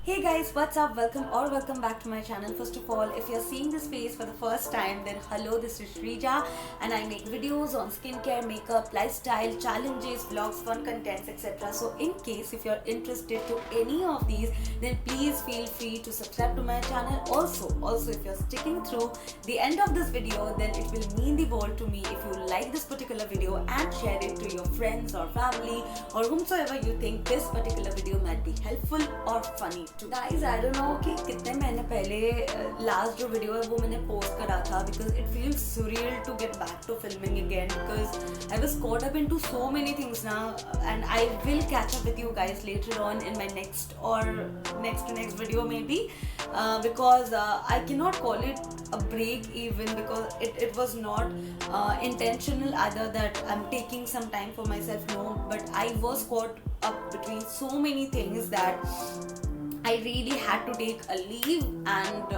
Hey guys, what's up? Welcome back to my channel. First of all, if you're seeing this face for the first time, then hello, this is Shrija and I make videos on skincare, makeup, lifestyle, challenges, vlogs, fun contents, etc. So in case if you're interested to any of these, then please feel free to subscribe to my channel. Also if you're sticking through the end of this video, then it will mean the world to me if you like this particular video and share it to your friends or family or whomsoever you think this particular video might be helpful or funny. Guys I don't know कि कितने महीने पहले last जो video है वो मैंने post करा था because it feels surreal to get back to filming again because I was caught up into so many things now and I will catch up with you guys later on in my next video maybe because I cannot call it a break even because it was not intentional either that I'm taking some time for myself, no, but I was caught up between so many things that I really had to take a leave and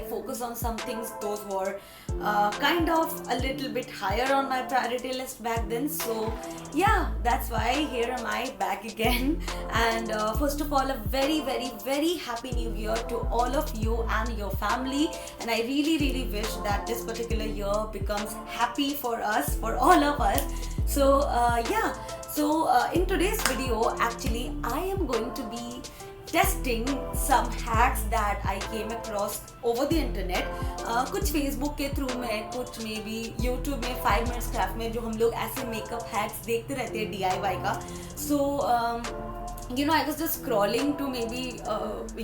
focus on some things those were kind of a little bit higher on my priority list back then. So yeah, that's why here am I back again. And first of all, a very very very happy new year to all of you and your family, and I really wish that this particular year becomes happy for us, for all of us. So in today's video actually I am going to be testing some hacks that I came across over the internet. कुछ Facebook के through में, कुछ may be YouTube में 5 minutes craft में जो हम लोग ऐसे मेकअप हैक्स देखते रहते हैं DIY का. So I was just scrolling to maybe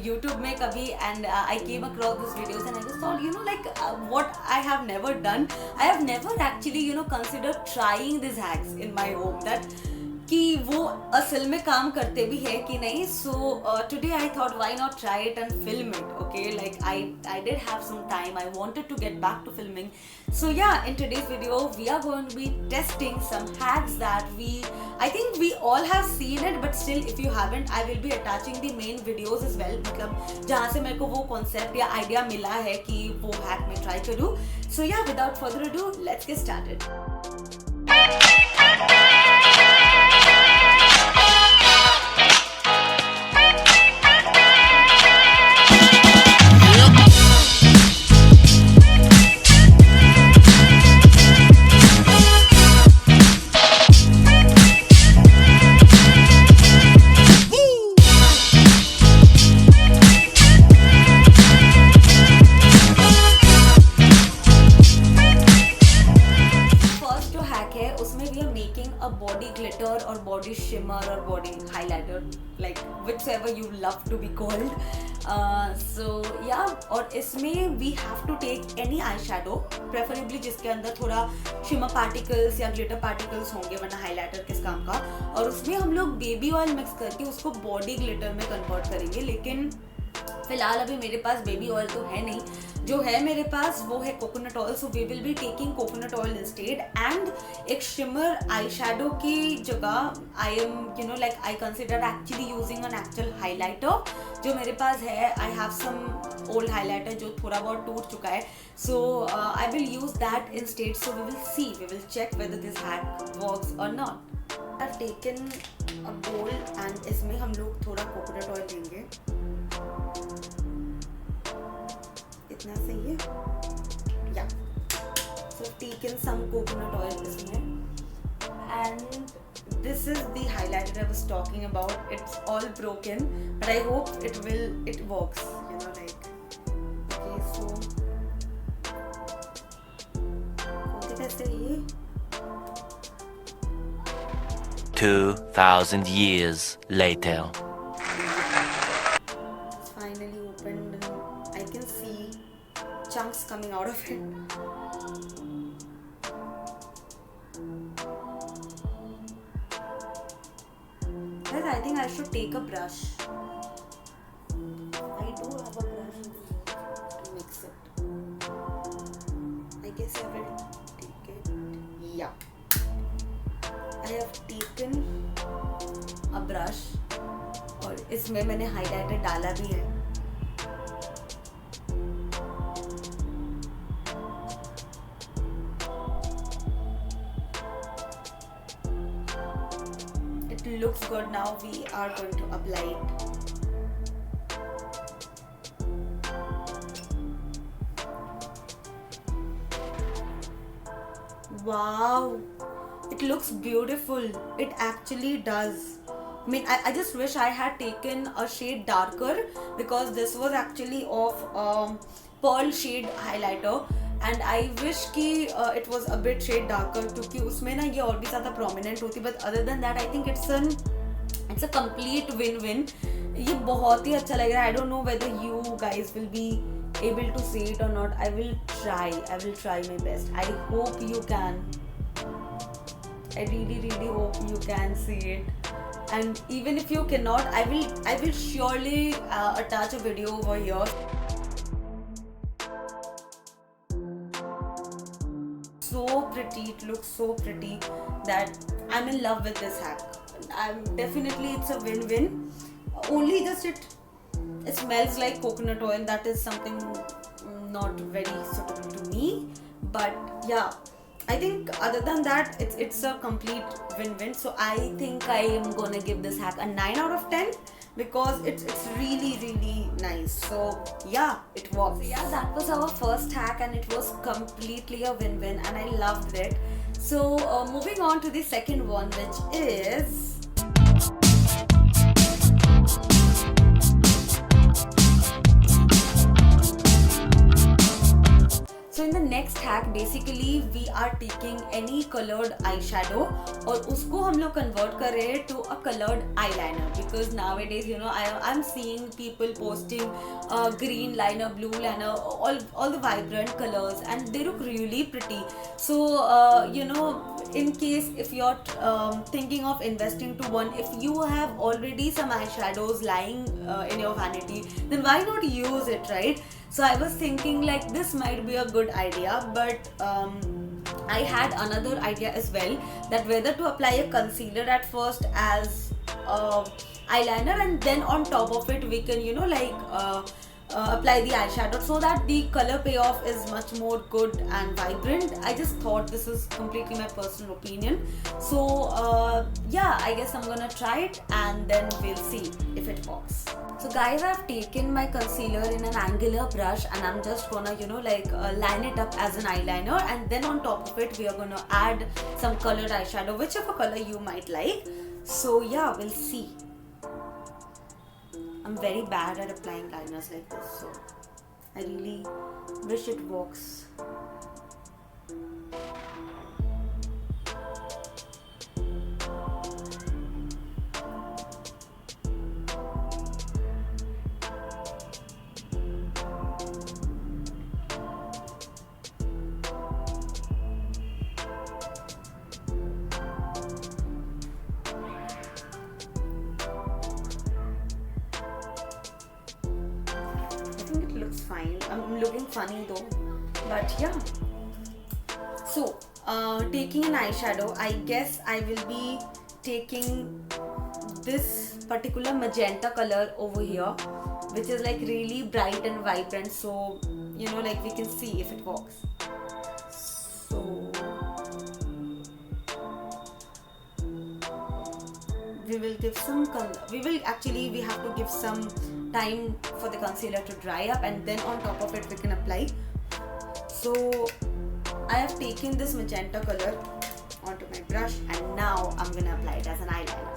YouTube में कभी and I came across these videos and I just thought what I have never done. I have never actually considered trying these hacks in my home, that कि वो असल में काम करते भी है कि नहीं. So today I thought why not try it and film it, okay? Like I did have some time, I wanted to get back to filming. So yeah, in today's video we are going to be testing some hacks that I think we all have seen it, but still if you haven't, I will be attaching the main videos as well, मतलब जहाँ से मेरे को वो concept या idea मिला है कि वो hack मैं try करूँ. So yeah, without further ado, let's get started. और बॉडी शिमर और body highlighter, like whichever you love to be called. So yeah, और इसमें we have to take any eyeshadow, preferably जिसके अंदर थोड़ा शिमर पार्टिकल्स या glitter particles होंगे, वरना हाइलाइटर किस काम का. और उसमें हम लोग बेबी ऑयल मिक्स करके उसको बॉडी ग्लिटर में कन्वर्ट करेंगे. लेकिन फिलहाल अभी मेरे पास बेबी ऑयल तो है नहीं, जो है मेरे पास वो है coconut oil. So we will be taking coconut oil instead. And एक शिमर आई शेडो की जगह I am I consider actually using an actual highlighter जो मेरे पास है. I have some old highlighter जो थोड़ा बहुत टूट चुका है. So I will use that instead. So we will check whether this hack works or not. I have taken a bowl and इसमें हम लोग थोड़ा कोकोनट ऑयल लेंगे. इतना सही है या. So taken some coconut oil इसमें, and this is the highlighter I was talking about. It's all broken, but I hope it works. Okay, so खोलते कैसे ये? 2000 years later. It's finally opened and I can see chunks coming out of it. Guys, I think I should take a brush. I do have a brush to mix it. I guess I will take it. Yeah. I have taken a brush और इसमें मैंने highlighter डाला भी है. It looks good. Now we are going to apply it. Wow, it looks beautiful. It actually does. I mean, I just wish I had taken a shade darker, because this was actually of pearl shade highlighter, and I wish कि it was a bit shade darker, क्योंकि उसमें ना ये और भी ज़्यादा prominent होती. But other than that, I think it's a complete win-win. ये बहुत ही अच्छा लग रहा है. I don't know whether you guys will be able to see it or not. I will try my best. I hope you can. I really hope you can see it. And even if you cannot, I will surely attach a video over here. So pretty, it looks so pretty that I'm in love with this hack. Definitely it's a win-win. Only just it smells like coconut oil. That is something not very suitable to me. But yeah, I think other than that, it's a complete win-win. So I think I am gonna give this hack a 9 out of 10, because it's really nice. So yeah, it works. So yeah, that was our first hack, and it was completely a win-win, and I loved it. So moving on to the second one, which is so in the next hack, basically we are taking any colored eyeshadow और उसको हम लोग convert कर रहे हैं to a colored eyeliner, because nowadays I'm seeing people posting green liner, blue liner, all the vibrant colors, and they look really pretty. So in case if you're thinking of investing to one, if you have already some eyeshadows lying in your vanity, then why not use it, right? So I was thinking like this might be a good idea, but I had another idea as well, that whether to apply a concealer at first as eyeliner, and then on top of it we can apply the eyeshadow, so that the color payoff is much more good and vibrant. I just thought, this is completely my personal opinion. So yeah, I guess I'm gonna try it and then we'll see if it works. So guys, I've taken my concealer in an angular brush, and I'm just gonna line it up as an eyeliner, and then on top of it we are gonna add some colored eyeshadow, whichever color you might like. So yeah, we'll see. I'm very bad at applying liners like this, so I really wish it works. Fine. I'm looking funny though, but yeah. So taking an eyeshadow, I guess I will be taking this particular magenta color over here, which is like really bright and vibrant, so we can see if it works. So we will give some we have to give some time for the concealer to dry up, and then on top of it we can apply. So I have taken this magenta color onto my brush, and now I'm gonna apply it as an eyeliner.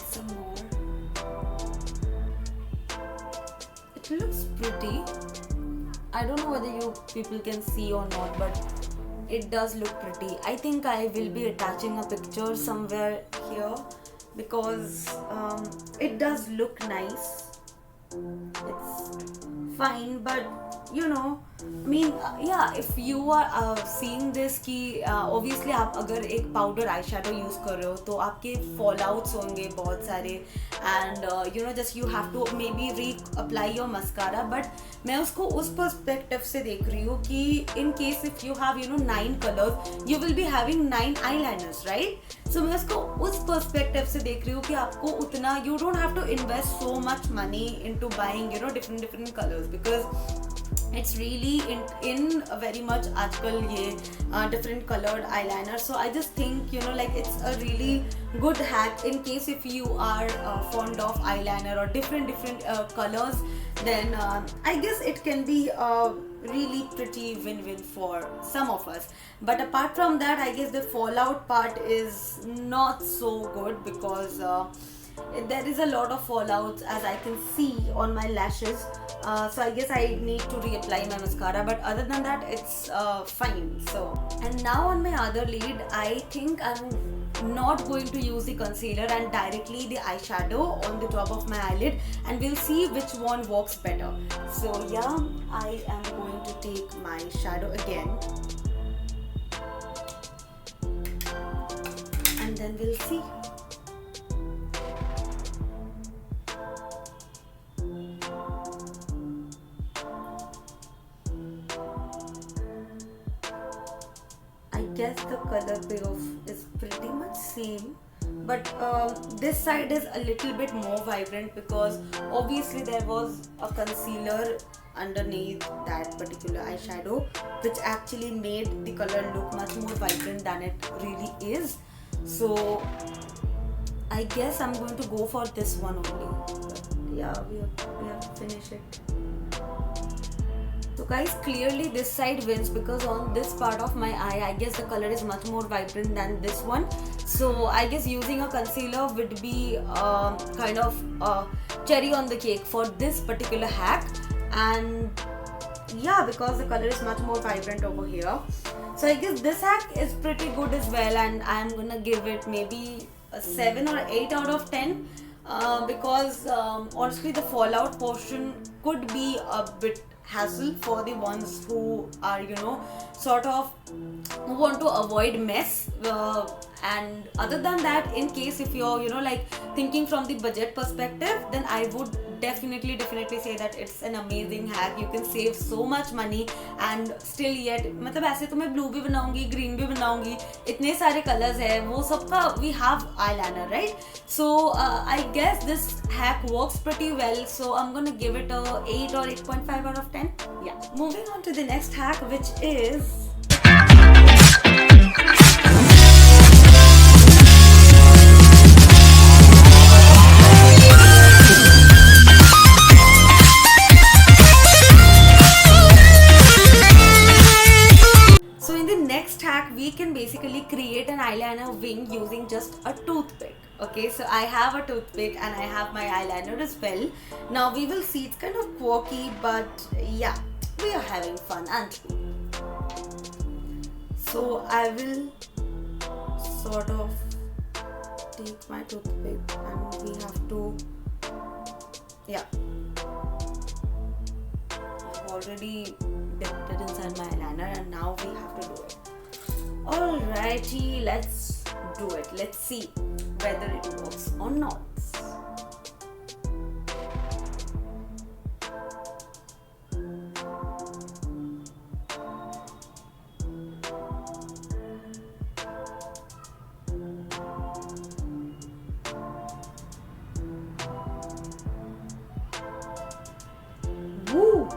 Some more. It looks pretty. I don't know whether you people can see or not, but it does look pretty. I think I will be attaching a picture somewhere here, because it does look nice. It's fine, but yeah, if you are seeing this कि obviously आप अगर एक powder eyeshadow use कर रहे हो तो आपके fallouts होंगे बहुत सारे, and just you have to maybe re-apply your mascara, but मैं उसको उस perspective से देख रही हूँ कि in case if you have 9 colors, you will be having 9 eyeliners, right? So मैं उसको उस perspective से देख रही हूँ कि आपको उतना you don't have to invest so much money into buying different colors, because it's really in very much आजकल ये different colored eyeliner. So I just think, you know, like it's a really good hack in case if you are fond of eyeliner or different colors, then I guess it can be a really pretty win-win for some of us. But apart from that, I guess the fallout part is not so good because there is a lot of fallouts as I can see on my lashes. So I guess I need to reapply my mascara, but other than that it's fine. So, and now on my other lid, I think I'm not going to use the concealer and directly the eyeshadow on the top of my eyelid, and we'll see which one works better. So yeah, I am going to take my shadow again, and then we'll see. I guess the color payoff is pretty much same, but this side is a little bit more vibrant because obviously there was a concealer underneath that particular eyeshadow which actually made the color look much more vibrant than it really is. So I guess I'm going to go for this one only. But yeah, we have to finish it. So guys, clearly this side wins because on this part of my eye, I guess the color is much more vibrant than this one. So I guess using a concealer would be kind of cherry on the cake for this particular hack. And yeah, because the color is much more vibrant over here. So I guess this hack is pretty good as well, and I'm gonna give it maybe a 7 or 8 out of 10. Because honestly the fallout portion could be a bit hassle for the ones who are, you know, sort of who want to avoid mess, and other than that, in case if you're, you know, like thinking from the budget perspective, then I would definitely say that it's an amazing hack. You can save so much money and still yet, मतलब ऐसे तो मैं blue भी बनाऊंगी, green भी बनाऊंगी, इतने सारे colors है, वो सबका we have eyeliner, right? So I guess this hack works pretty well. So I'm gonna give it a 8 or 8.5 out of 10. Yeah. Moving on to the next hack, which is we can basically create an eyeliner wing using just a toothpick. Okay, so I have a toothpick and I have my eyeliner as well. Now we will see, it's kind of quirky, but yeah, we are having fun, aren't we? So I will sort of take my toothpick and we have to, yeah, I've already dipped it inside my eyeliner and now we have to do it. Alrighty, let's do it. Let's see whether it works or not. Woo!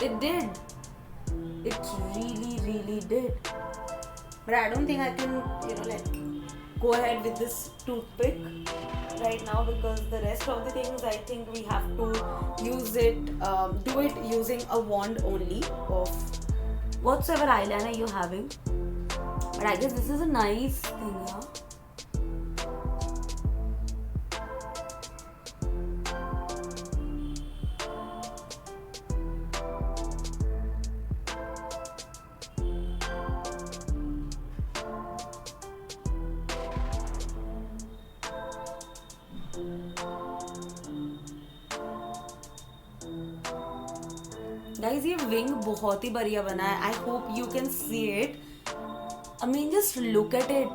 It did. It really did. But I don't think I can, you know, like go ahead with this toothpick right now because the rest of the things I think we have to use it, do it using a wand only of whatsoever eyeliner you're having. But I guess this is a nice thing, yeah. Guys, ये wing बहुत ही बढ़िया बना है. I hope you can see it. I mean, just look at it.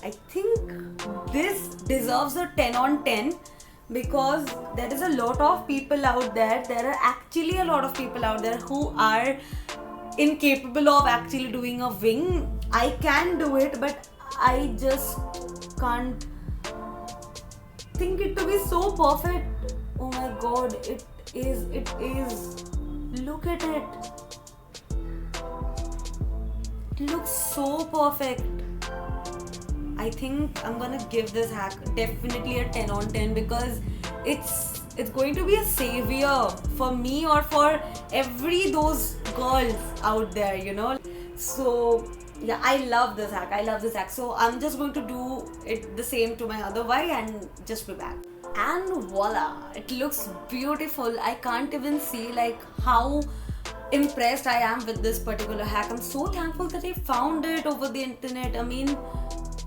I think this deserves a 10 on 10 because there is a lot of people out there. There are actually a lot of people out there who are incapable of actually doing a wing. I can do it, but I just can't think it to be so perfect. Oh my god, it is. Look at it. It looks so perfect. I think I'm gonna give this hack definitely a 10 on 10 because it's going to be a savior for me or for every those girls out there, you know. So yeah, I love this hack. So I'm just going to do it the same to my other eye and just be back. And voila, it looks beautiful. I can't even see like how impressed I am with this particular hack. I'm so thankful that I found it over the internet. I mean,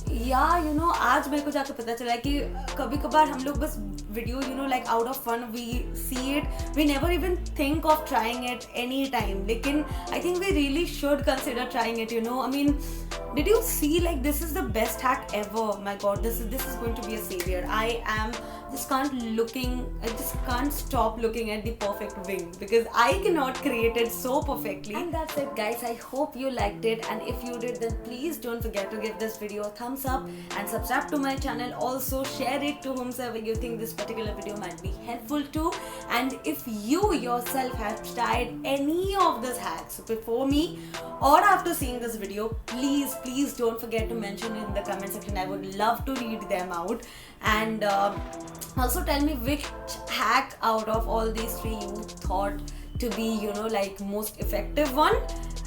yeah, you know, आज मेरे को जाकर पता चला कि कभी कभार हम लोग बस video, you know, like out of fun we see it, we never even think of trying it any time. लेकिन I think we really should consider trying it, you know. I mean, did you see, like, this is the best hack ever? My god, this is going to be a savior. I just can't stop looking at the perfect wing because I cannot create it so perfectly. And that's it, guys. I hope you liked it, and if you did, then please don't forget to give this video a thumbs up and subscribe to my channel. Also share it to whomsoever you think this particular video might be helpful to. And if you yourself have tried any of these hacks before me or after seeing this video, please don't forget to mention it in the comment section. I would love to read them out. And also tell me which hack out of all these three you thought to be, you know, like most effective one.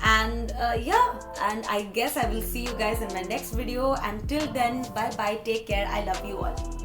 And yeah, and I guess I will see you guys in my next video. Until then, bye bye, take care, I love you all.